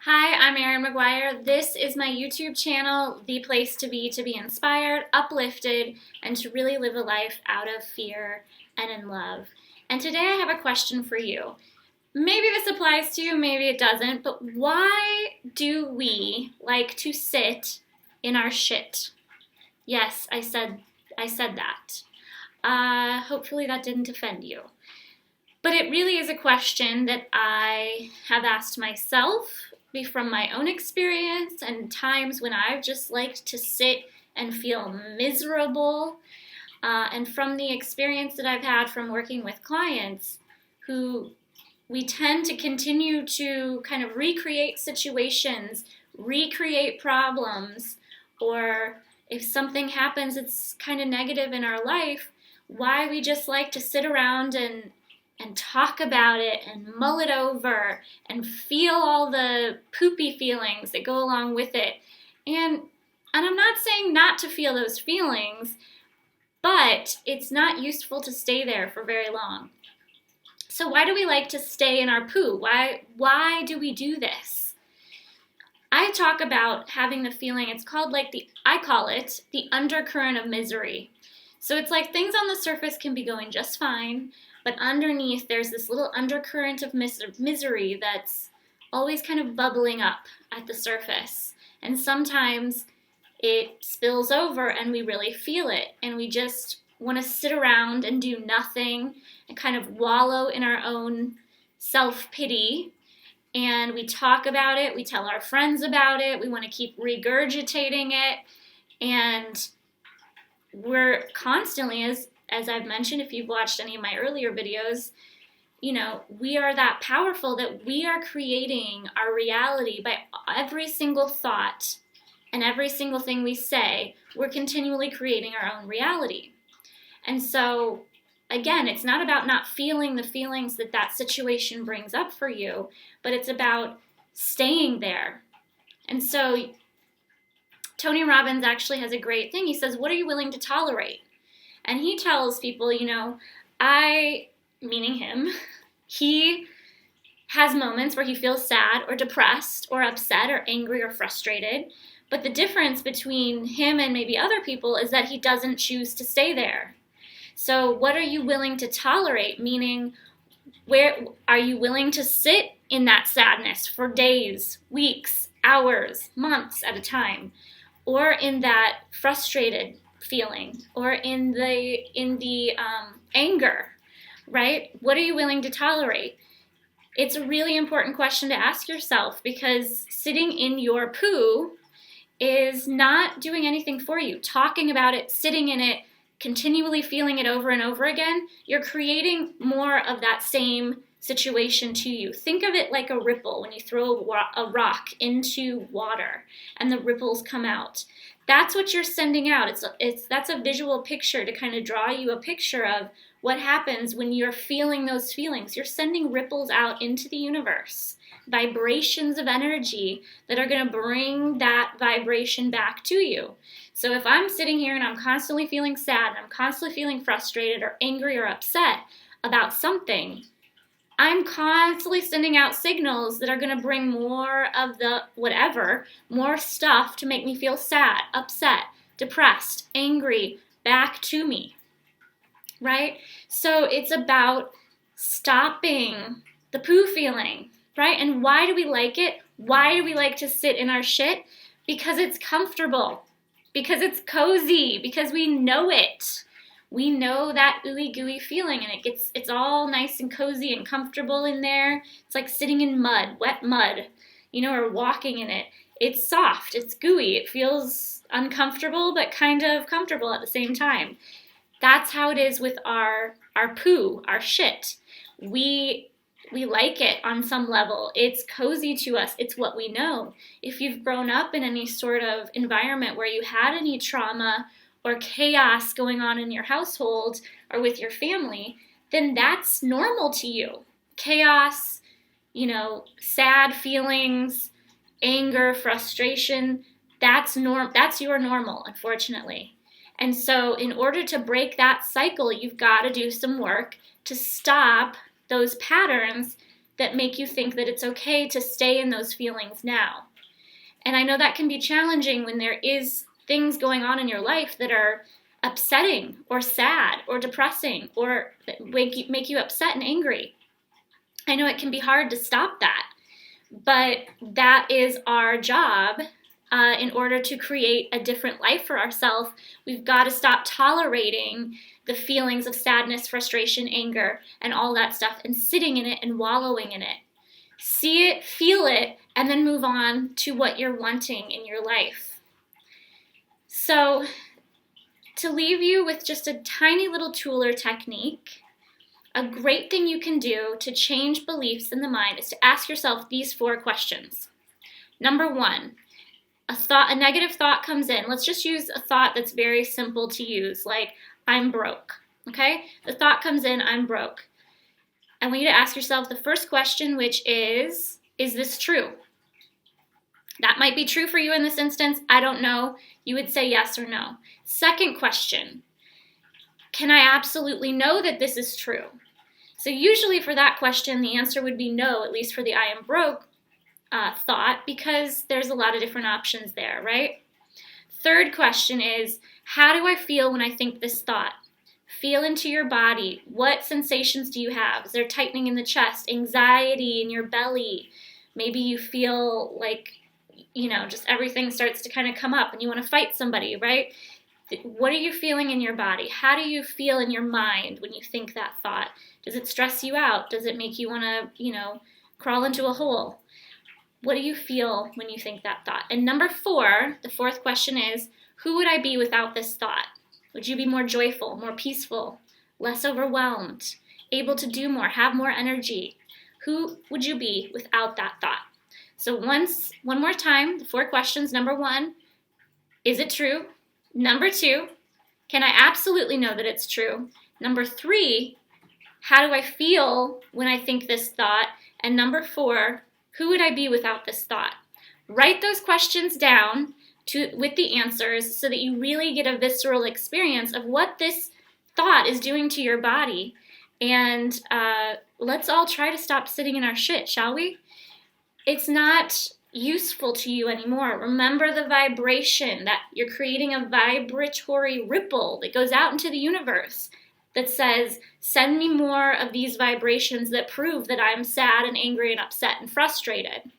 Hi, I'm Erin McGuire. This is my YouTube channel, the place to be inspired, uplifted, and to really live a life out of fear and in love. And today I have a question for you. Maybe this applies to you, maybe it doesn't, but why do we like to sit in our shit? Yes, I said that. Hopefully that didn't offend you. But it really is a question that I have asked myself from my own experience and times when I've just liked to sit and feel miserable. And from the experience that I've had from working with clients who we tend to continue to kind of recreate situations, recreate problems, or if something happens that's kind of negative in our life, why we just like to sit around and talk about it and mull it over and feel all the poopy feelings that go along with it. And I'm not saying not to feel those feelings, but it's not useful to stay there for very long. So why do we like to stay in our poo? Why do we do this? I talk about having the feeling, I call it the undercurrent of misery. So it's like things on the surface can be going just fine, but underneath there's this little undercurrent of misery that's always kind of bubbling up at the surface. And sometimes it spills over and we really feel it. And we just want to sit around and do nothing and kind of wallow in our own self-pity. And we talk about it, we tell our friends about it, we want to keep regurgitating it. And we're constantly, as I've mentioned, if you've watched any of my earlier videos, we are that powerful that we are creating our reality by every single thought and every single thing we say. We're continually creating our own reality. And so, again, it's not about not feeling the feelings that situation brings up for you, but it's about staying there. And so Tony Robbins actually has a great thing. He says, what are you willing to tolerate? And he tells people, meaning him, he has moments where he feels sad or depressed or upset or angry or frustrated. But the difference between him and maybe other people is that he doesn't choose to stay there. So what are you willing to tolerate? Meaning, where are you willing to sit in that sadness for days, weeks, hours, months at a time? Or in that frustrated feeling, or in the anger, right? What are you willing to tolerate? It's a really important question to ask yourself, because sitting in your poo is not doing anything for you. Talking about it, sitting in it, continually feeling it over and over again, you're creating more of that same situation to you. Think of it like a ripple when you throw a rock into water and the ripples come out. That's what you're sending out. That's a visual picture to kind of draw you a picture of what happens when you're feeling those feelings. You're sending ripples out into the universe, vibrations of energy that are going to bring that vibration back to you. So if I'm sitting here and I'm constantly feeling sad and I'm constantly feeling frustrated or angry or upset about something, I'm constantly sending out signals that are going to bring more of the whatever, more stuff to make me feel sad, upset, depressed, angry, back to me, right? So it's about stopping the poo feeling, right? And why do we like it? Why do we like to sit in our shit? Because it's comfortable, because it's cozy, because we know it. We know that ooey gooey feeling, and it's all nice and cozy and comfortable in there. It's like sitting in mud, wet mud, or walking in it. It's soft, it's gooey, it feels uncomfortable, but kind of comfortable at the same time. That's how it is with our poo, our shit. We like it on some level. It's cozy to us. It's what we know. If you've grown up in any sort of environment where you had any trauma or chaos going on in your household or with your family, then that's normal to you. Chaos, sad feelings, anger, frustration, that's your normal, unfortunately. And so in order to break that cycle, you've got to do some work to stop those patterns that make you think that it's okay to stay in those feelings now. And I know that can be challenging when there is things going on in your life that are upsetting or sad or depressing or that make you upset and angry. I know it can be hard to stop that, but that is our job. In order to create a different life for ourselves, we've got to stop tolerating the feelings of sadness, frustration, anger, and all that stuff, and sitting in it and wallowing in it. See it, feel it, and then move on to what you're wanting in your life. So, to leave you with just a tiny little tool or technique, a great thing you can do to change beliefs in the mind is to ask yourself these 4 questions. Number 1, a negative thought comes in. Let's just use a thought that's very simple to use, like, I'm broke, okay? The thought comes in, I'm broke. I want you to ask yourself the first question, which is this true? That might be true for you in this instance. I don't know. You would say yes or no. Second question, can I absolutely know that this is true? So usually for that question, the answer would be no, at least for the I am broke thought, because there's a lot of different options there, right? Third question is, how do I feel when I think this thought? Feel into your body. What sensations do you have? Is there tightening in the chest, anxiety in your belly? Maybe you feel like, just everything starts to kind of come up and you want to fight somebody, right? What are you feeling in your body? How do you feel in your mind when you think that thought? Does it stress you out? Does it make you want to, crawl into a hole? What do you feel when you think that thought? And number 4, the fourth question is, who would I be without this thought? Would you be more joyful, more peaceful, less overwhelmed, able to do more, have more energy? Who would you be without that thought? So one more time, the 4 questions. Number 1, is it true? Number 2, can I absolutely know that it's true? Number 3, how do I feel when I think this thought? And number 4, who would I be without this thought? Write those questions down with the answers so that you really get a visceral experience of what this thought is doing to your body. And let's all try to stop sitting in our shit, shall we? It's not useful to you anymore. Remember the vibration, that you're creating a vibratory ripple that goes out into the universe that says, send me more of these vibrations that prove that I'm sad and angry and upset and frustrated.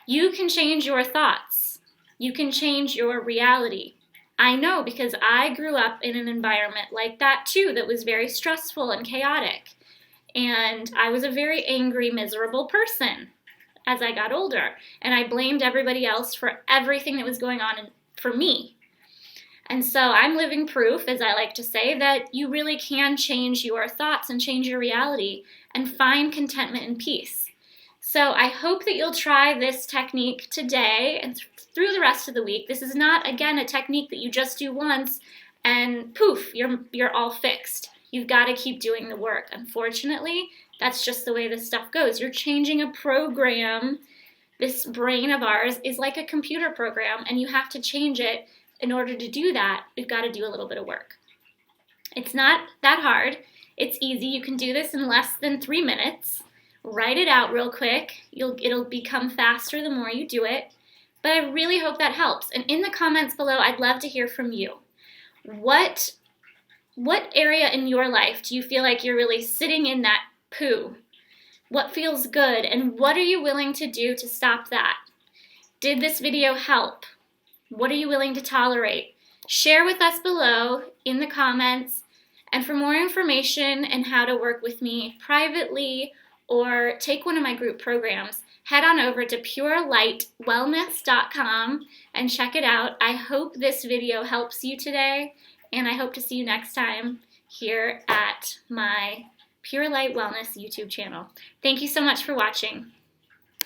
You can change your thoughts. You can change your reality. I know, because I grew up in an environment like that too, that was very stressful and chaotic. And I was a very angry, miserable person as I got older. And I blamed everybody else for everything that was going on for me. And so I'm living proof, as I like to say, that you really can change your thoughts and change your reality and find contentment and peace. So I hope that you'll try this technique today and through the rest of the week. This is not, again, a technique that you just do once and poof, you're all fixed. You've got to keep doing the work. Unfortunately, that's just the way this stuff goes. You're changing a program. This brain of ours is like a computer program, and you have to change it. In order to do that, we've got to do a little bit of work. It's not that hard. It's easy. You can do this in less than 3 minutes. Write it out real quick. It'll become faster the more you do it. But I really hope that helps. And in the comments below, I'd love to hear from you. What area in your life do you feel like you're really sitting in that poo? What feels good? And what are you willing to do to stop that? Did this video help? What are you willing to tolerate? Share with us below in the comments. And for more information and how to work with me privately or take one of my group programs, head on over to purelightwellness.com and check it out. I hope this video helps you today, and I hope to see you next time here at my Pure Light Wellness YouTube channel. Thank you so much for watching.